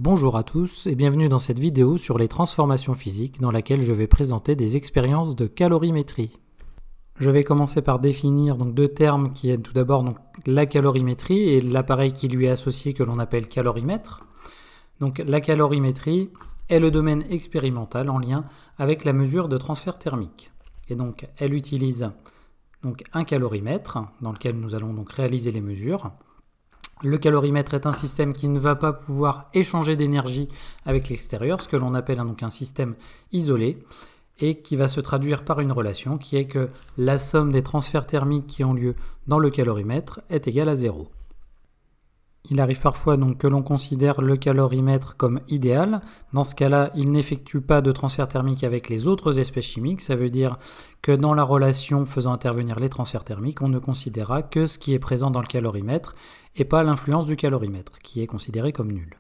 Bonjour à tous et bienvenue dans cette vidéo sur les transformations physiques dans laquelle je vais présenter des expériences de calorimétrie. Je vais commencer par définir deux termes qui est tout d'abord la calorimétrie et l'appareil qui lui est associé que l'on appelle calorimètre. Donc la calorimétrie est le domaine expérimental en lien avec la mesure de transfert thermique. Et donc elle utilise un calorimètre dans lequel nous allons réaliser les mesures. Le calorimètre est un système qui ne va pas pouvoir échanger d'énergie avec l'extérieur, ce que l'on appelle un système isolé, et qui va se traduire par une relation qui est que la somme des transferts thermiques qui ont lieu dans le calorimètre est égale à 0. Il arrive parfois que l'on considère le calorimètre comme idéal. Dans ce cas-là, il n'effectue pas de transfert thermique avec les autres espèces chimiques. Ça veut dire que dans la relation faisant intervenir les transferts thermiques, on ne considérera que ce qui est présent dans le calorimètre et pas l'influence du calorimètre, qui est considéré comme nul.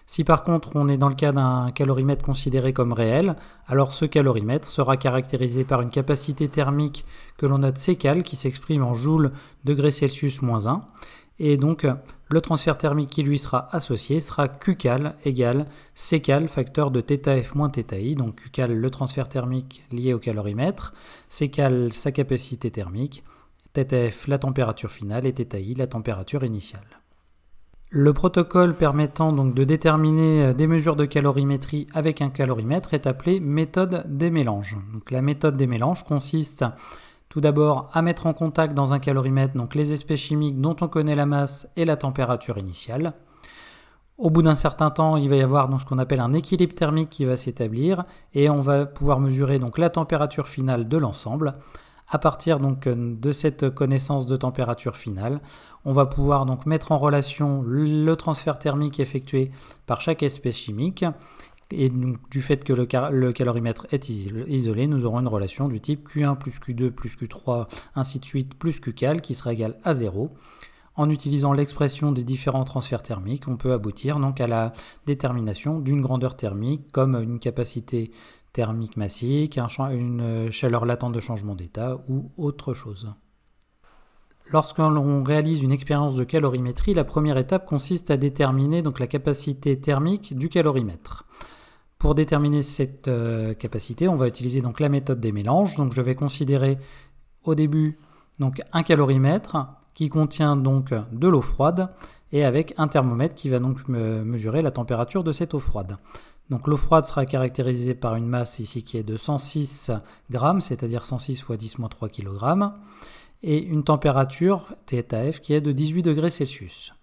Si par contre on est dans le cas d'un calorimètre considéré comme réel, alors ce calorimètre sera caractérisé par une capacité thermique que l'on note Ccal, qui s'exprime en joules degrés Celsius moins 1. Et donc le transfert thermique qui lui sera associé sera Qcal égale Ccal facteur de θf moins θi. Donc Qcal le transfert thermique lié au calorimètre, Ccal sa capacité thermique, θf la température finale et θi la température initiale. Le protocole permettant de déterminer des mesures de calorimétrie avec un calorimètre est appelé méthode des mélanges. Donc la méthode des mélanges consiste tout d'abord à mettre en contact dans un calorimètre les espèces chimiques dont on connaît la masse et la température initiale. Au bout d'un certain temps, il va y avoir ce qu'on appelle un équilibre thermique qui va s'établir et on va pouvoir mesurer la température finale de l'ensemble. À partir de cette connaissance de température finale, on va pouvoir mettre en relation le transfert thermique effectué par chaque espèce chimique. Et du fait que le calorimètre est isolé, nous aurons une relation du type Q1 plus Q2 plus Q3, ainsi de suite, plus Qcal, qui sera égal à 0. En utilisant l'expression des différents transferts thermiques, on peut aboutir à la détermination d'une grandeur thermique comme une capacité thermique massique, une chaleur latente de changement d'état ou autre chose. Lorsque l'on réalise une expérience de calorimétrie, la première étape consiste à déterminer la capacité thermique du calorimètre. Pour déterminer cette capacité, on va utiliser la méthode des mélanges. Donc je vais considérer au début un calorimètre qui contient de l'eau froide et avec un thermomètre qui va mesurer la température de cette eau froide. Donc l'eau froide sera caractérisée par une masse ici qui est de 106 grammes, c'est-à-dire 106 fois 10-3 kg, et une température θf qui est de 18 degrés Celsius.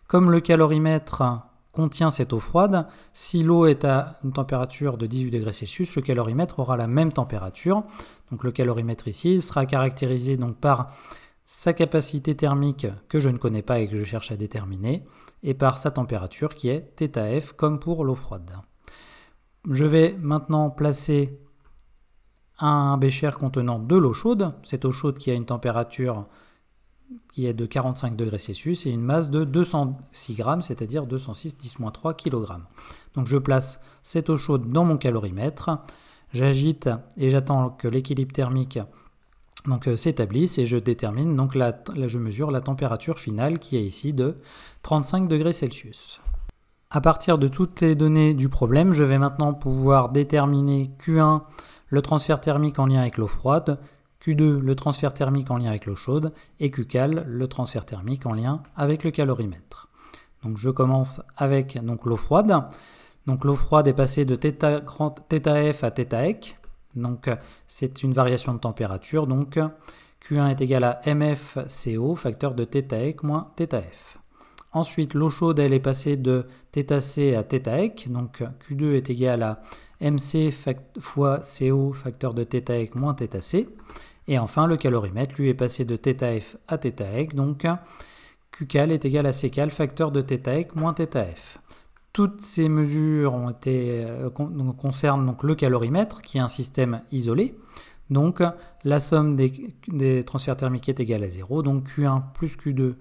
Comme le calorimètre contient cette eau froide, si l'eau est à une température de 18 degrés Celsius, le calorimètre aura la même température. Donc le calorimètre ici sera caractérisé par sa capacité thermique que je ne connais pas et que je cherche à déterminer, et par sa température qui est θf comme pour l'eau froide. Je vais maintenant placer un bécher contenant de l'eau chaude, cette eau chaude qui a une température qui est de 45 degrés Celsius et une masse de 206 grammes, c'est-à-dire 206 10-3 kg. Donc je place cette eau chaude dans mon calorimètre, j'agite et j'attends que l'équilibre thermique s'établisse et je détermine, je mesure la température finale qui est ici de 35 degrés Celsius. À partir de toutes les données du problème, je vais maintenant pouvoir déterminer Q1, le transfert thermique en lien avec l'eau froide, Q2, le transfert thermique en lien avec l'eau chaude, et Qcal, le transfert thermique en lien avec le calorimètre. Donc je commence avec l'eau froide. Donc l'eau froide est passée de θf à θec. Donc c'est une variation de température. Donc Q1 est égal à mfCO, facteur de θec moins θf. Ensuite, l'eau chaude, elle est passée de θc à θec. Donc Q2 est égal à mc fois CO, facteur de θec moins θc. Et enfin, le calorimètre, lui, est passé de θf à θec. Donc Qcal est égal à Ccal, facteur de θec moins θf. Toutes ces mesures concernent le calorimètre, qui est un système isolé. Donc la somme des transferts thermiques est égale à 0. Donc Q1 plus Q2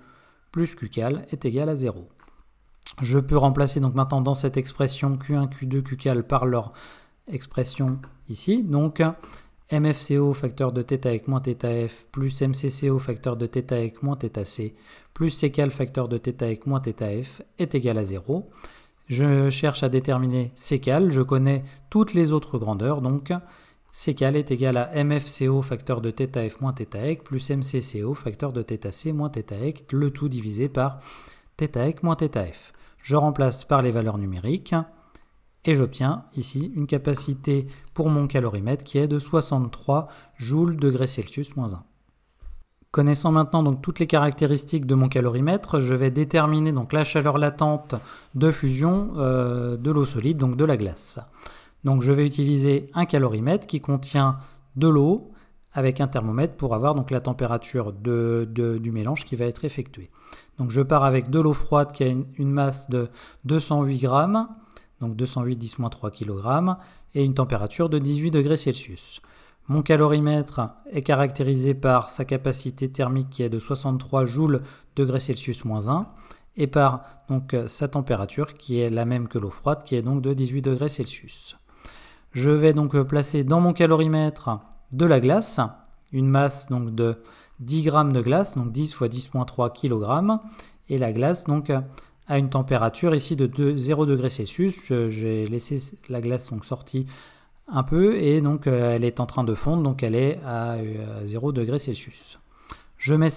plus Qcal est égal à 0. Je peux remplacer maintenant dans cette expression Q1, Q2, Qcal par leur expression ici. Donc MFCO facteur de θec moins θf plus MCCO facteur de θec moins θc plus Ccal facteur de θec moins θf est égal à 0. Je cherche à déterminer Ccal, je connais toutes les autres grandeurs, donc Ccal est égal à MFCO facteur de θf moins θec plus MCCO facteur de θc moins θec, le tout divisé par θec moins θf. Je remplace par les valeurs numériques et j'obtiens ici une capacité pour mon calorimètre qui est de 63 joules degrés Celsius moins 1. Connaissant maintenant donc toutes les caractéristiques de mon calorimètre, je vais déterminer donc la chaleur latente de fusion de l'eau solide, donc de la glace. Donc je vais utiliser un calorimètre qui contient de l'eau avec un thermomètre pour avoir donc la température du mélange qui va être effectué. Donc je pars avec de l'eau froide qui a une masse de 208 grammes, donc 208 10-3 kg, et une température de 18 degrés Celsius. Mon calorimètre est caractérisé par sa capacité thermique qui est de 63 joules degrés Celsius moins 1 et par donc, sa température qui est la même que l'eau froide qui est donc de 18 degrés Celsius. Je vais donc placer dans mon calorimètre de la glace, une masse donc de 10 grammes de glace, donc 10 x 10-3 kg, et la glace donc a une température ici de 0 degrés Celsius. J'ai laissé la glace donc sortie un peu et donc elle est en train de fondre, donc elle est à 0 degrés Celsius. Je mets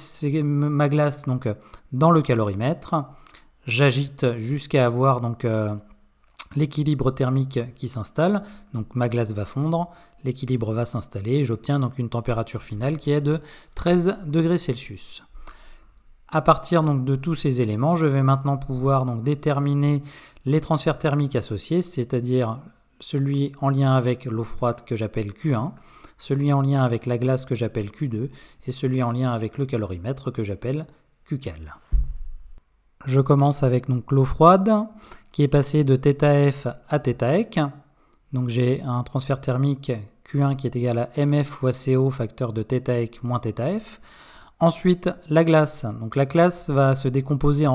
ma glace donc dans le calorimètre, j'agite jusqu'à avoir donc l'équilibre thermique qui s'installe, donc ma glace va fondre, l'équilibre va s'installer et j'obtiens donc une température finale qui est de 13 degrés Celsius. À partir donc de tous ces éléments, je vais maintenant pouvoir donc déterminer les transferts thermiques associés, c'est-à-dire celui en lien avec l'eau froide que j'appelle Q1, celui en lien avec la glace que j'appelle Q2 et celui en lien avec le calorimètre que j'appelle Qcal. Je commence avec donc l'eau froide qui est passée de θf à θec. Donc j'ai un transfert thermique Q1 qui est égal à MF fois CO facteur de θec moins θf. Ensuite, la glace. Donc la glace va se décomposer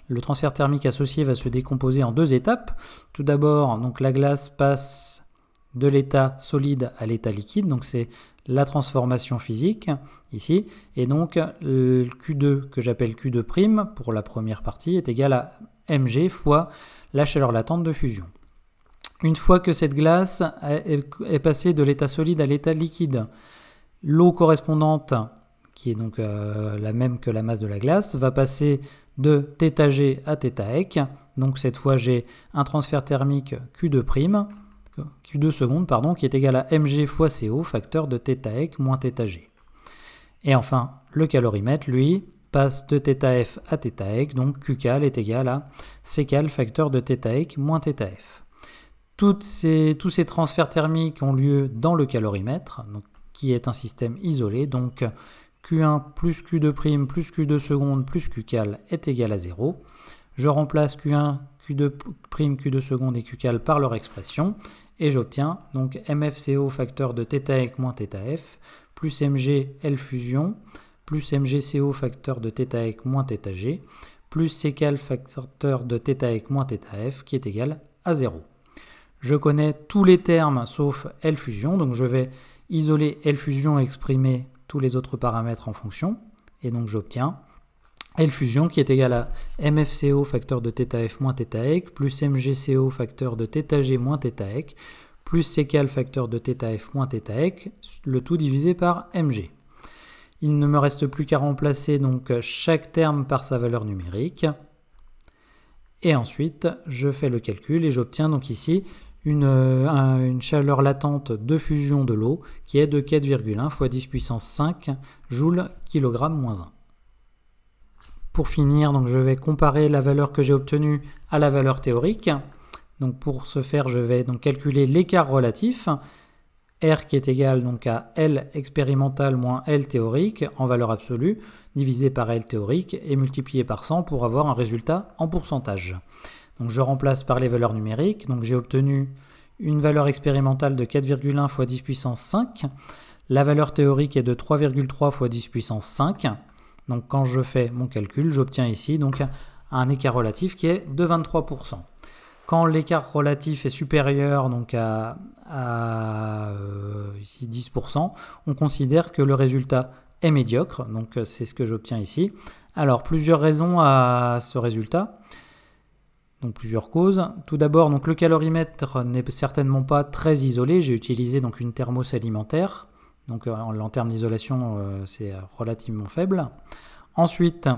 le transfert thermique associé va se décomposer en deux étapes. Tout d'abord, donc la glace passe de l'état solide à l'état liquide. Donc c'est la transformation physique ici. Et donc le Q2 que j'appelle Q2' pour la première partie est égal à mg fois la chaleur latente de fusion. Une fois que cette glace est passée de l'état solide à l'état liquide, l'eau correspondante qui est donc la même que la masse de la glace, va passer de θg à θec. Donc cette fois, j'ai un transfert thermique Q2 secondes, qui est égal à mg fois CO, facteur de θec moins θg. Et enfin, le calorimètre, lui, passe de θf à θec, donc Qcal est égal à Ccal, facteur de θec moins θf. Tous ces transferts thermiques ont lieu dans le calorimètre, donc, qui est un système isolé, donc Q1 plus Q2' plus Q2 secondes plus Qcal est égal à 0. Je remplace Q1, Q2', Q2 secondes et Qcal par leur expression et j'obtiens donc MFCO facteur de θec moins θf plus Mg L fusion plus MgCO facteur de θec moins θg plus Ccal facteur de θec moins θf qui est égal à 0. Je connais tous les termes sauf L fusion, donc je vais isoler L fusion et exprimer tous les autres paramètres en fonction, et donc j'obtiens L fusion qui est égal à MFCO facteur de θf moins θec plus MgCO facteur de θg moins θec plus Ccal facteur de θf moins θec, le tout divisé par Mg. Il ne me reste plus qu'à remplacer donc chaque terme par sa valeur numérique, et ensuite je fais le calcul et j'obtiens donc ici une chaleur latente de fusion de l'eau qui est de 4,1 fois 10 puissance 5 joules kg moins 1. Pour finir, donc je vais comparer la valeur que j'ai obtenue à la valeur théorique. Donc pour ce faire, je vais donc calculer l'écart relatif, R qui est égal donc à L expérimental moins L théorique en valeur absolue, divisé par L théorique et multiplié par 100 pour avoir un résultat en pourcentage. Donc je remplace par les valeurs numériques, donc j'ai obtenu une valeur expérimentale de 4,1 fois 10 puissance 5, la valeur théorique est de 3,3 fois 10 puissance 5, donc quand je fais mon calcul, j'obtiens ici donc un écart relatif qui est de 23%. Quand l'écart relatif est supérieur donc à ici 10%, on considère que le résultat est médiocre, donc c'est ce que j'obtiens ici. Alors plusieurs raisons à ce résultat. Donc plusieurs causes. Tout d'abord, donc le calorimètre n'est certainement pas très isolé. J'ai utilisé donc une thermos alimentaire. Donc en termes d'isolation, c'est relativement faible. Ensuite,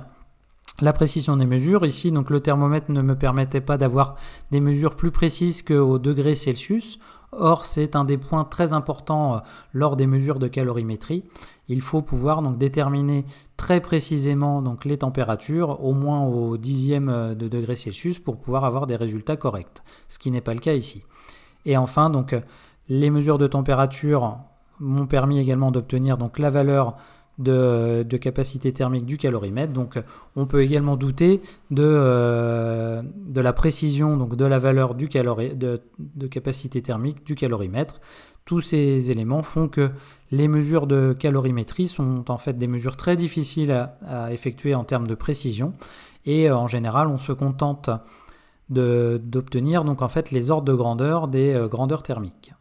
la précision des mesures. Ici, donc le thermomètre ne me permettait pas d'avoir des mesures plus précises qu'au degré Celsius. Or, c'est un des points très importants lors des mesures de calorimétrie. Il faut pouvoir donc déterminer très précisément donc les températures, au moins au dixième de degré Celsius, pour pouvoir avoir des résultats corrects, ce qui n'est pas le cas ici. Et enfin, donc, les mesures de température m'ont permis également d'obtenir donc la valeur de capacité thermique du calorimètre. Donc on peut également douter de la précision donc de la valeur de capacité thermique du calorimètre. Tous ces éléments font que les mesures de calorimétrie sont en fait des mesures très difficiles à effectuer en termes de précision, et en général on se contente d'obtenir donc en fait les ordres de grandeur des grandeurs thermiques.